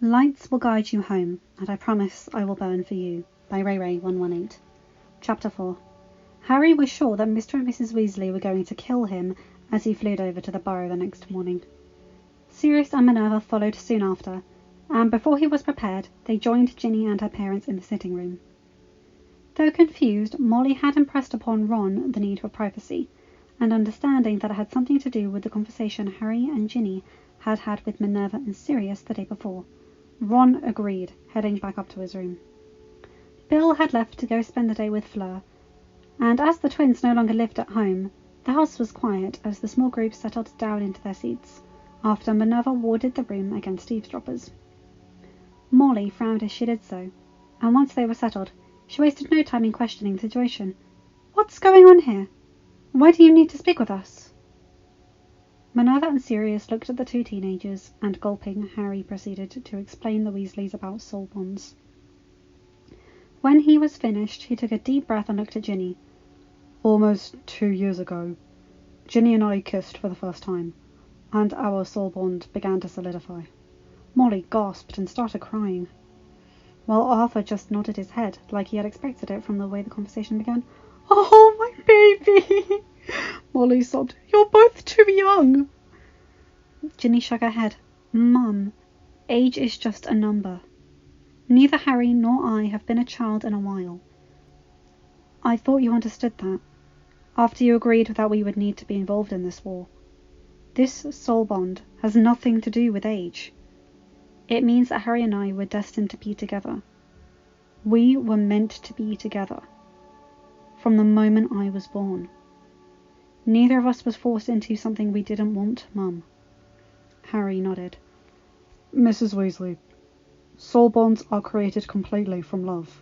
Lights will guide you home, and I promise I will burn for you, by rayrae118. Chapter 4. Harry was sure that Mr. and Mrs. Weasley were going to kill him as he flew over to the Burrow the next morning. Sirius and Minerva followed soon after, and before he was prepared, they joined Ginny and her parents in the sitting room. Though confused, Molly had impressed upon Ron the need for privacy, and understanding that it had something to do with the conversation Harry and Ginny had had with Minerva and Sirius the day before. Ron agreed, heading back up to his room. Bill had left to go spend the day with Fleur, and as the twins no longer lived at home, the house was quiet as the small group settled down into their seats, after Minerva warded the room against eavesdroppers. Molly frowned as she did so, and once they were settled, she wasted no time in questioning the situation. "What's going on here? Why do you need to speak with us?" Minerva and Sirius looked at the two teenagers, and gulping, Harry proceeded to explain the Weasleys about soul bonds. When he was finished, he took a deep breath and looked at Ginny. "Almost 2 years ago, Ginny and I kissed for the first time, and our soul bond began to solidify." Molly gasped and started crying, while Arthur just nodded his head, like he had expected it from the way the conversation began. "Oh, my baby!" Molly sobbed. "You're both too young." Ginny shook her head. "Mum, age is just a number. Neither Harry nor I have been a child in a while. I thought you understood that, after you agreed that we would need to be involved in this war. This soul bond has nothing to do with age. It means that Harry and I were destined to be together. We were meant to be together. From the moment I was born. Neither of us was forced into something we didn't want, Mum." Harry nodded. "Mrs. Weasley, soul bonds are created completely from love.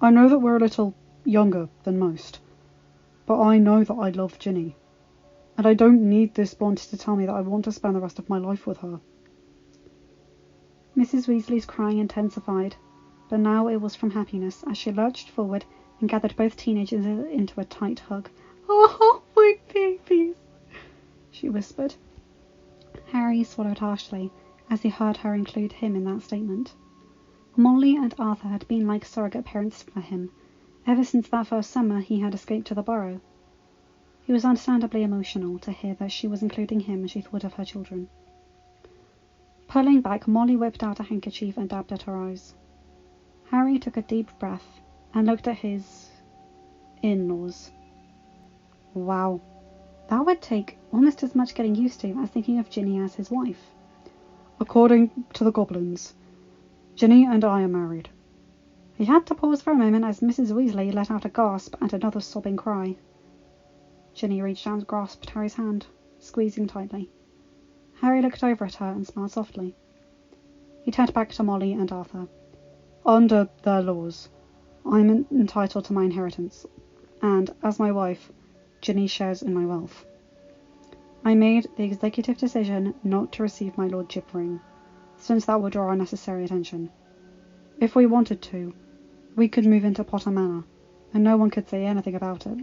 I know that we're a little younger than most, but I know that I love Ginny, and I don't need this bond to tell me that I want to spend the rest of my life with her." Mrs. Weasley's crying intensified, but now it was from happiness, as she lurched forward and gathered both teenagers into a tight hug. "Oh, my babies," she whispered. Harry swallowed harshly as he heard her include him in that statement. Molly and Arthur had been like surrogate parents for him, ever since that first summer he had escaped to the Burrow. He was understandably emotional to hear that she was including him as she thought of her children. Pulling back, Molly whipped out a handkerchief and dabbed at her eyes. Harry took a deep breath and looked at his in-laws. Wow, that would take almost as much getting used to as thinking of Ginny as his wife. "According to the goblins, Ginny and I are married." He had to pause for a moment as Mrs. Weasley let out a gasp and another sobbing cry. Ginny reached out and grasped Harry's hand, squeezing tightly. Harry looked over at her and smiled softly. He turned back to Molly and Arthur. "Under their laws, I'm entitled to my inheritance, and as my wife, Ginny shares in my wealth. I made the executive decision not to receive my lordship ring, since that would draw unnecessary attention. If we wanted to, we could move into Potter Manor, and no one could say anything about it."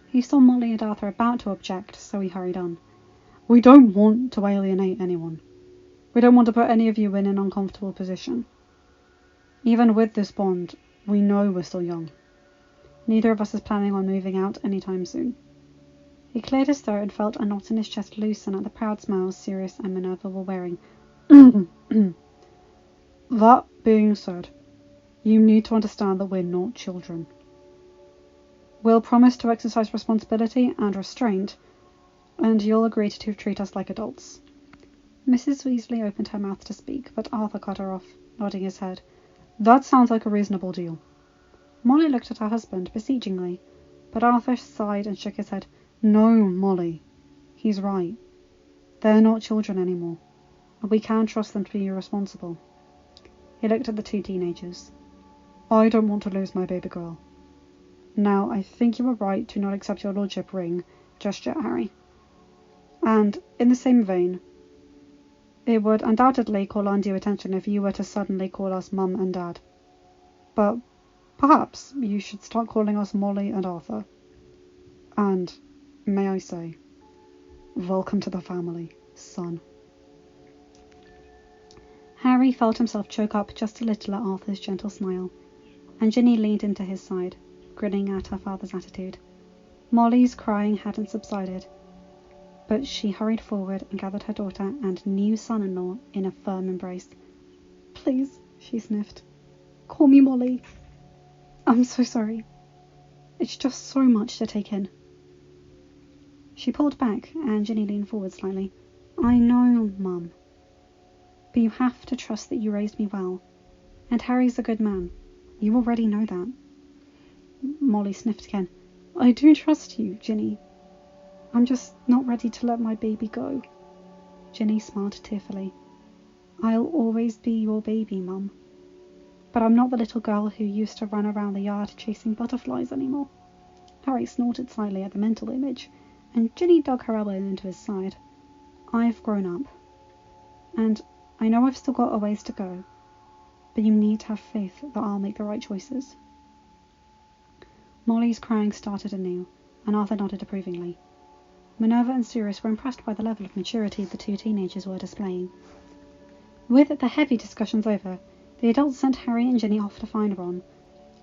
He saw Molly and Arthur about to object, so he hurried on. "We don't want to alienate anyone. We don't want to put any of you in an uncomfortable position. Even with this bond, we know we're still young. Neither of us is planning on moving out anytime soon." He cleared his throat and felt a knot in his chest loosen at the proud smiles Sirius and Minerva were wearing. "That being said, you need to understand that we're not children. We'll promise to exercise responsibility and restraint, and you'll agree to treat us like adults." Mrs. Weasley opened her mouth to speak, but Arthur cut her off, nodding his head. "That sounds like a reasonable deal." Molly looked at her husband beseechingly, but Arthur sighed and shook his head. "No, Molly. He's right. They're not children anymore, and we can trust them to be responsible." He looked at the two teenagers. "I don't want to lose my baby girl. Now, I think you were right to not accept your lordship ring just yet, Harry. And, in the same vein, it would undoubtedly call undue attention if you were to suddenly call us Mum and Dad. But perhaps you should start calling us Molly and Arthur. And, may I say, welcome to the family, son." Harry felt himself choke up just a little at Arthur's gentle smile, and Ginny leaned into his side, grinning at her father's attitude. Molly's crying hadn't subsided, but she hurried forward and gathered her daughter and new son-in-law in a firm embrace. "Please," she sniffed. "Call me Molly. I'm so sorry. It's just so much to take in." She pulled back, and Ginny leaned forward slightly. "I know, Mum. But you have to trust that you raised me well. And Harry's a good man. You already know that." Molly sniffed again. "I do trust you, Ginny. I'm just not ready to let my baby go." Ginny smiled tearfully. "I'll always be your baby, Mum. But I'm not the little girl who used to run around the yard chasing butterflies anymore." Harry snorted slightly at the mental image, and Ginny dug her elbow into his side. "I've grown up. And I know I've still got a ways to go, but you need to have faith that I'll make the right choices." Molly's crying started anew, and Arthur nodded approvingly. Minerva and Sirius were impressed by the level of maturity the two teenagers were displaying. With the heavy discussions over, the adults sent Harry and Ginny off to find Ron,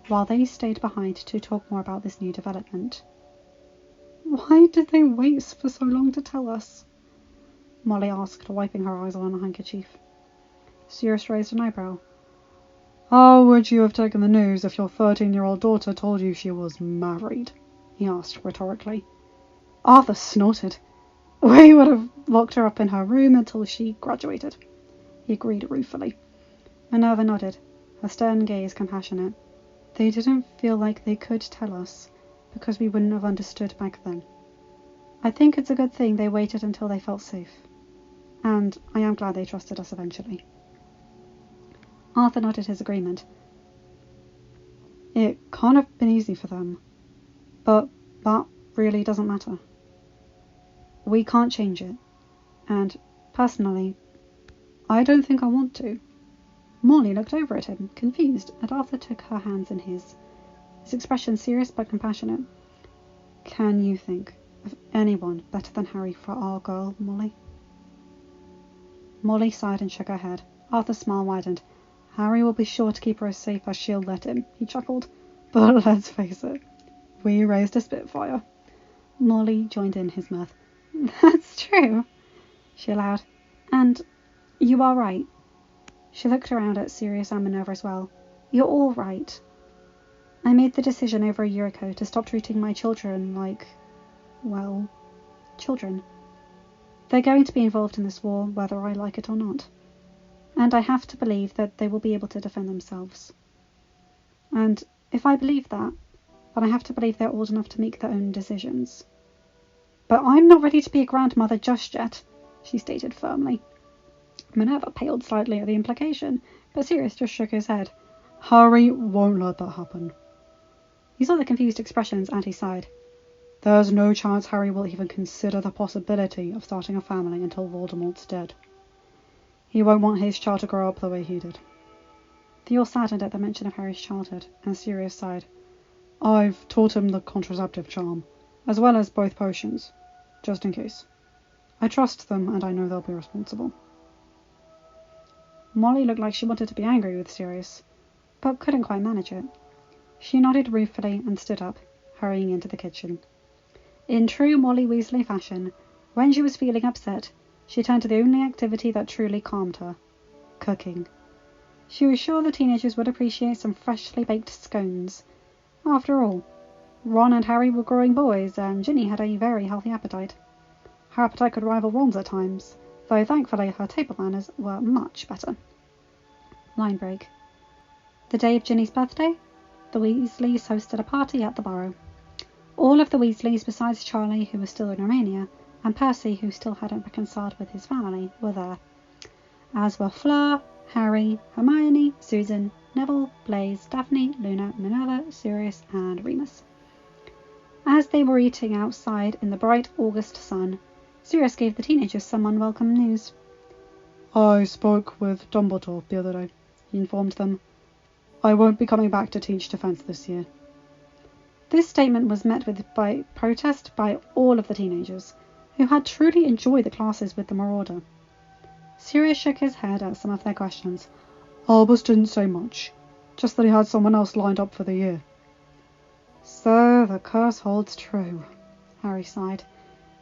while they stayed behind to talk more about this new development. "Why did they wait for so long to tell us?" Molly asked, wiping her eyes on a handkerchief. Sirius raised an eyebrow. "How would you have taken the news if your 13-year-old daughter told you she was married?" he asked rhetorically. Arthur snorted. "We would have locked her up in her room until she graduated," he agreed ruefully. Minerva nodded, her stern gaze compassionate. "They didn't feel like they could tell us, because we wouldn't have understood back then. I think it's a good thing they waited until they felt safe. And I am glad they trusted us eventually." Arthur nodded his agreement. "It can't have been easy for them, but that really doesn't matter. We can't change it, and personally, I don't think I want to." Molly looked over at him, confused, and Arthur took her hands in his expression serious but compassionate. "Can you think of anyone better than Harry for our girl, Molly?" Molly sighed and shook her head. Arthur's smile widened. "Harry will be sure to keep her as safe as she'll let him," he chuckled. "But let's face it, we raised a Spitfire." Molly joined in his mirth. "That's true," she allowed. "And you are right." She looked around at Sirius and Minerva as well. "You're all right. I made the decision over a year ago to stop treating my children like, well, children. They're going to be involved in this war, whether I like it or not. And I have to believe that they will be able to defend themselves. And if I believe that, then I have to believe they're old enough to make their own decisions. But I'm not ready to be a grandmother just yet," she stated firmly. Minerva paled slightly at the implication, but Sirius just shook his head. "Harry won't let that happen." He saw the confused expressions and he sighed. "There's no chance Harry will even consider the possibility of starting a family until Voldemort's dead. He won't want his child to grow up the way he did." They all saddened at the mention of Harry's childhood, and Sirius sighed. "I've taught him the contraceptive charm, as well as both potions, just in case. I trust them, and I know they'll be responsible." Molly looked like she wanted to be angry with Sirius, but couldn't quite manage it. She nodded ruefully and stood up, hurrying into the kitchen. In true Molly Weasley fashion, when she was feeling upset, she turned to the only activity that truly calmed her: cooking. She was sure the teenagers would appreciate some freshly baked scones. After all, Ron and Harry were growing boys, and Ginny had a very healthy appetite. Her appetite could rival Ron's at times, though thankfully her table manners were much better. Line break. The day of Ginny's birthday, the Weasleys hosted a party at the Burrow. All of the Weasleys, besides Charlie, who was still in Romania, and Percy, who still hadn't reconciled with his family, were there, as were Fleur, Harry, Hermione, Susan, Neville, Blaise, Daphne, Luna, Minerva, Sirius, and Remus. As they were eating outside in the bright August sun, Sirius gave the teenagers some unwelcome news. "I spoke with Dumbledore the other day," he informed them. "I won't be coming back to teach defense this year." This statement was met with by protest by all of the teenagers, who had truly enjoyed the classes with the Marauder. Sirius shook his head at some of their questions. Albus didn't say much, just that he had someone else lined up for the year. So the curse holds true, Harry sighed.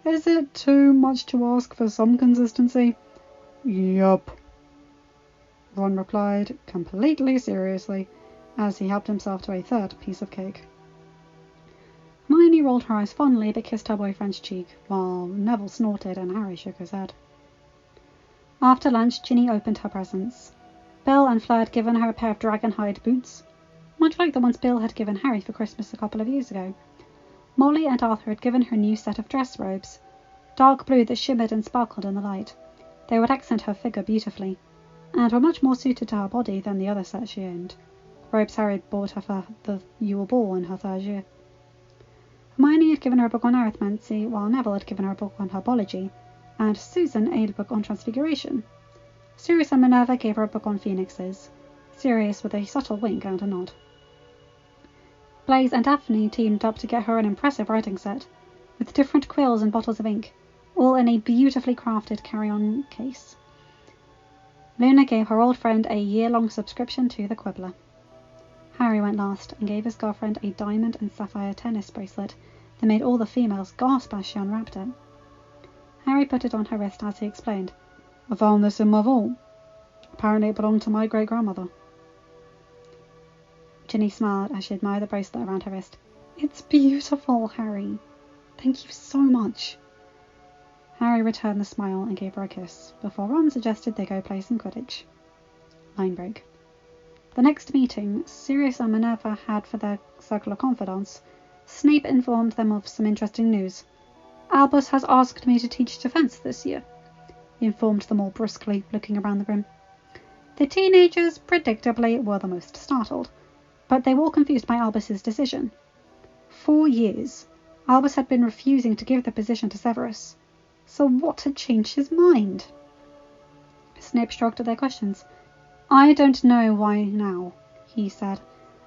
Is it too much to ask for some consistency? Yup, Ron replied, completely seriously, as he helped himself to a third piece of cake. Hermione rolled her eyes fondly but kissed her boyfriend's cheek, while Neville snorted and Harry shook his head. After lunch, Ginny opened her presents. Bill and Fleur had given her a pair of dragon-hide boots, much like the ones Bill had given Harry for Christmas a couple of years ago. Molly and Arthur had given her a new set of dress robes, dark blue that shimmered and sparkled in the light. They would accent her figure beautifully, and were much more suited to her body than the other set she owned, robes Harry had bought her for the Yule Ball in her third year. Hermione had given her a book on arithmancy, while Neville had given her a book on herbology, and Susan a book on transfiguration. Sirius and Minerva gave her a book on phoenixes, Sirius with a subtle wink and a nod. Blaise and Daphne teamed up to get her an impressive writing set, with different quills and bottles of ink, all in a beautifully crafted carry-on case. Luna gave her old friend a year-long subscription to the Quibbler. Harry went last and gave his girlfriend a diamond and sapphire tennis bracelet that made all the females gasp as she unwrapped it. Harry put it on her wrist as he explained, I found this in my vault. Apparently it belonged to my great-grandmother. Ginny smiled as she admired the bracelet around her wrist. It's beautiful, Harry. Thank you so much. Harry returned the smile and gave her a kiss, before Ron suggested they go play some Quidditch. Line break. The next meeting Sirius and Minerva had for their circle of confidants, Snape informed them of some interesting news. Albus has asked me to teach defense this year, he informed them all briskly, looking around the room. The teenagers, predictably, were the most startled, but they were all confused by Albus's decision. 4 years, Albus had been refusing to give the position to Severus. So what had changed his mind? Snape shrugged at their questions. I don't know why now, he said.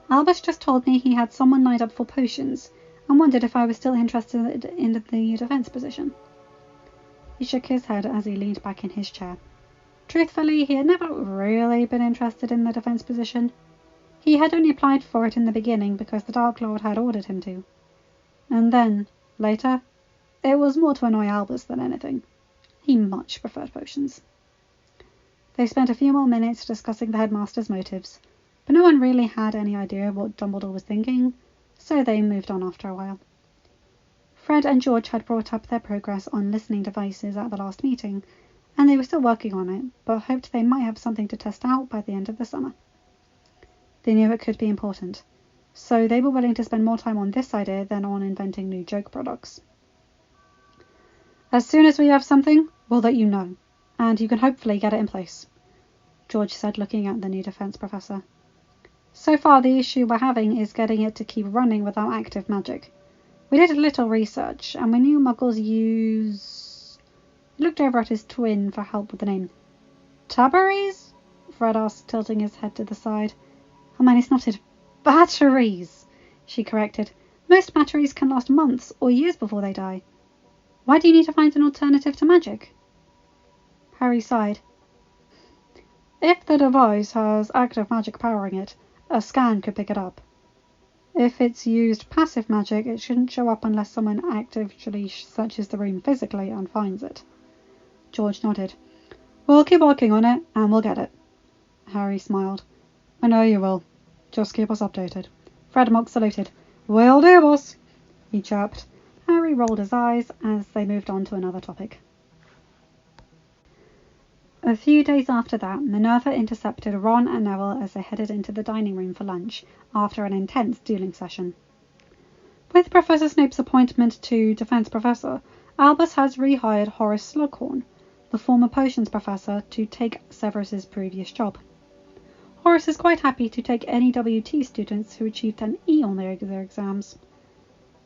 Albus just told me he had someone lined up for potions, and wondered if I was still interested in the defense position. He shook his head as he leaned back in his chair. Truthfully, he had never really been interested in the defense position. He had only applied for it in the beginning because the Dark Lord had ordered him to. And then, later, it was more to annoy Albus than anything. He much preferred potions. They spent a few more minutes discussing the headmaster's motives, but no one really had any idea what Dumbledore was thinking, so they moved on after a while. Fred and George had brought up their progress on listening devices at the last meeting, and they were still working on it, but hoped they might have something to test out by the end of the summer. They knew it could be important, so they were willing to spend more time on this idea than on inventing new joke products. As soon as we have something, we'll let you know, and you can hopefully get it in place, George said, looking at the new defense professor. So far, the issue we're having is getting it to keep running without active magic. We did a little research, and we knew Muggles use... He looked over at his twin for help with the name. Tabaries? Fred asked, tilting his head to the side. Hermione snorted. Batteries, she corrected. Most batteries can last months or years before they die. Why do you need to find an alternative to magic? Harry sighed. If the device has active magic powering it, a scan could pick it up. If it's used passive magic, it shouldn't show up unless someone actively searches the room physically and finds it. George nodded. We'll keep working on it, and we'll get it. Harry smiled. I know you will. Just keep us updated. Fred Mock saluted. Will do, boss, he chirped. Harry rolled his eyes as they moved on to another topic. A few days after that, Minerva intercepted Ron and Neville as they headed into the dining room for lunch after an intense dueling session. With Professor Snape's appointment to Defense Professor, Albus has rehired Horace Slughorn, the former potions professor, to take Severus's previous job. Horace is quite happy to take any WT students who achieved an E on their exams.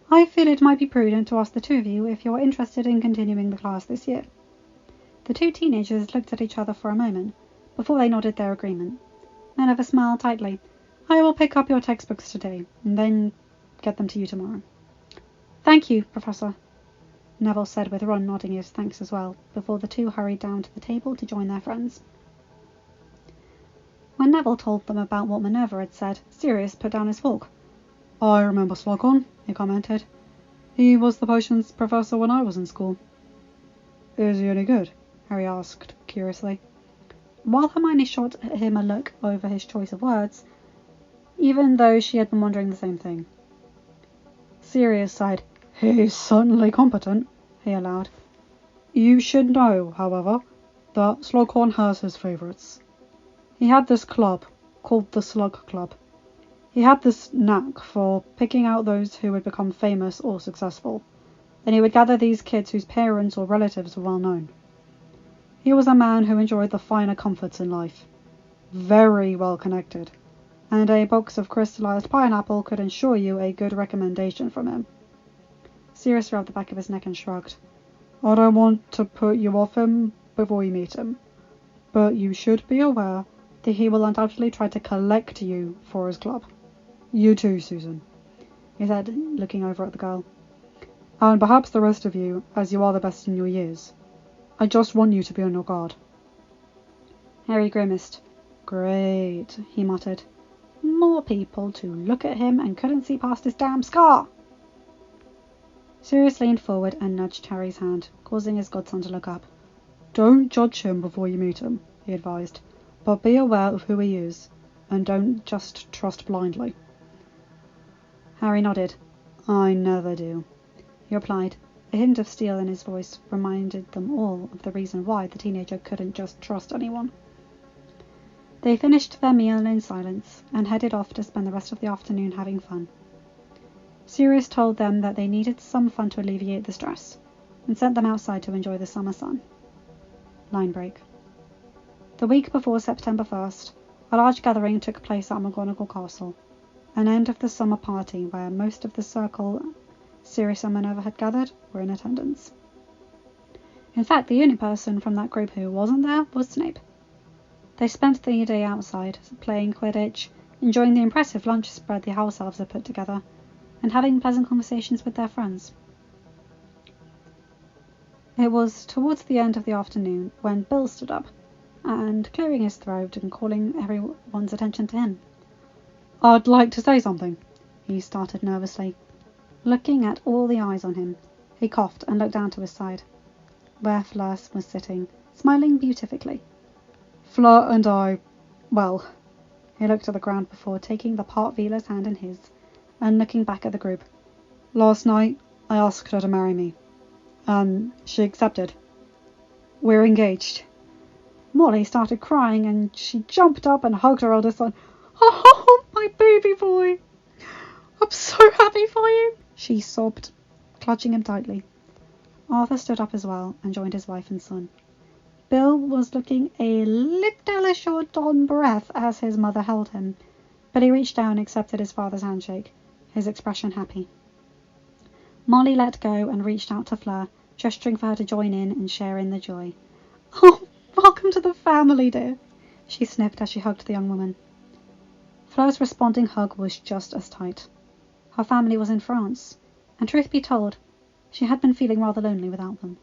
I feel it might be prudent to ask the two of you if you're interested in continuing the class this year. The two teenagers looked at each other for a moment, before they nodded their agreement. Minerva smiled tightly. I will pick up your textbooks today, and then get them to you tomorrow. Thank you, Professor. Neville said, with Ron nodding his thanks as well, before the two hurried down to the table to join their friends. When Neville told them about what Minerva had said, Sirius put down his fork. "I remember Slughorn," he commented. "He was the potions professor when I was in school." "Is he any good?" Harry asked, curiously. While Hermione shot him a look over his choice of words, even though she had been wondering the same thing. Sirius sighed. "He's certainly competent," he allowed. "You should know, however, that Slughorn has his favourites. He had this club, called the Slug Club. He had this knack for picking out those who would become famous or successful, and he would gather these kids whose parents or relatives were well known. He was a man who enjoyed the finer comforts in life, very well connected, and a box of crystallized pineapple could ensure you a good recommendation from him." Sirius rubbed the back of his neck and shrugged. "I don't want to put you off him before you meet him, but you should be aware that he will undoubtedly try to collect you for his club. You too, Susan," he said, looking over at the girl. "And perhaps the rest of you, as you are the best in your years. I just want you to be on your guard." Harry grimaced. "Great," he muttered. "More people to look at him and couldn't see past his damn scar." Sirius leaned forward and nudged Harry's hand, causing his godson to look up. "Don't judge him before you meet him," he advised, "but be aware of who he is, and don't just trust blindly." Harry nodded. "I never do," he replied. A hint of steel in his voice reminded them all of the reason why the teenager couldn't just trust anyone. They finished their meal in silence and headed off to spend the rest of the afternoon having fun. Sirius told them that they needed some fun to alleviate the stress, and sent them outside to enjoy the summer sun. Line break. The week before September 1st, a large gathering took place at McGonagall Castle, an end of the summer party where most of the circle Sirius and Minerva had gathered were in attendance. In fact, the only person from that group who wasn't there was Snape. They spent the day outside, playing Quidditch, enjoying the impressive lunch spread the house elves had put together, and having pleasant conversations with their friends. It was towards the end of the afternoon when Bill stood up, and clearing his throat and calling everyone's attention to him. "I'd like to say something," he started nervously. Looking at all the eyes on him, he coughed and looked down to his side, where Fleur was sitting, smiling beautifully. "Fleur and I, well," he looked at the ground before taking the part Veela's hand in his, and looking back at the group. "Last night I asked her to marry me, and she accepted. We're engaged." Molly started crying, and she jumped up and hugged her eldest son. "Oh, my baby boy! I'm so happy for you!" she sobbed, clutching him tightly. Arthur stood up as well and joined his wife and son. Bill was looking a little short on breath as his mother held him, but he reached down and accepted his father's handshake, his expression happy. Molly let go and reached out to Fleur, gesturing for her to join in and share in the joy. "Oh, welcome to the family, dear," she sniffed as she hugged the young woman. Fleur's responding hug was just as tight. Her family was in France, and truth be told, she had been feeling rather lonely without them.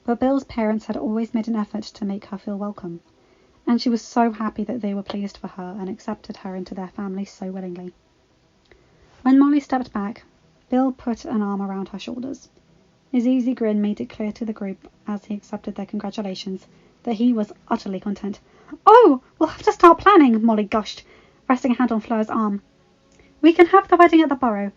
But Bill's parents had always made an effort to make her feel welcome, and she was so happy that they were pleased for her and accepted her into their family so willingly. When Molly stepped back, Bill put an arm around her shoulders. His easy grin made it clear to the group as he accepted their congratulations that he was utterly content. "Oh, we'll have to start planning," Molly gushed, resting a hand on Fleur's arm. "We can have the wedding at the Burrow,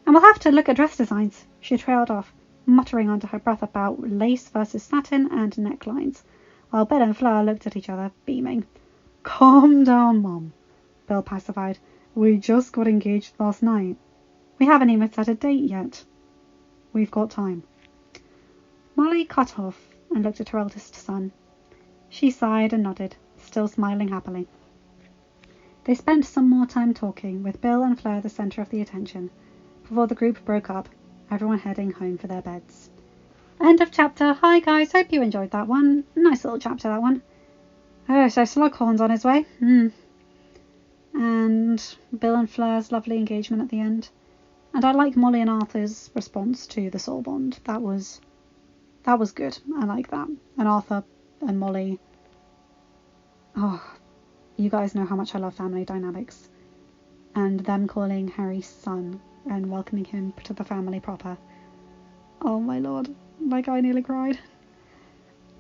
and we'll have to look at dress designs." She trailed off, muttering under her breath about lace versus satin and necklines, while Bill and Fleur looked at each other, beaming. "Calm down, Mum," Bill pacified. "We just got engaged last night. We haven't even set a date yet. We've got time." Molly cut off and looked at her eldest son. She sighed and nodded, still smiling happily. They spent some more time talking, with Bill and Fleur the centre of the attention, before the group broke up, everyone heading home for their beds. End of chapter. Hi guys, hope you enjoyed that one. Nice little chapter, that one. Oh, so Slughorn's on his way. And Bill and Fleur's lovely engagement at the end. And I like Molly and Arthur's response to the soul bond. That was That was good. I like that. And Arthur and Molly. Oh, you guys know how much I love family dynamics. And them calling Harry son and welcoming him to the family proper. Oh my lord. Like, I nearly cried.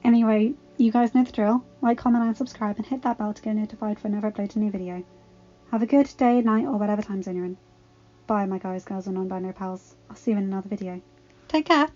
Anyway, you guys know the drill. Like, comment and subscribe and hit that bell to get notified whenever I upload a new video. Have a good day, night, or whatever time zone you're in. Bye, my guys, girls, and non-binary pals. I'll see you in another video. Take care.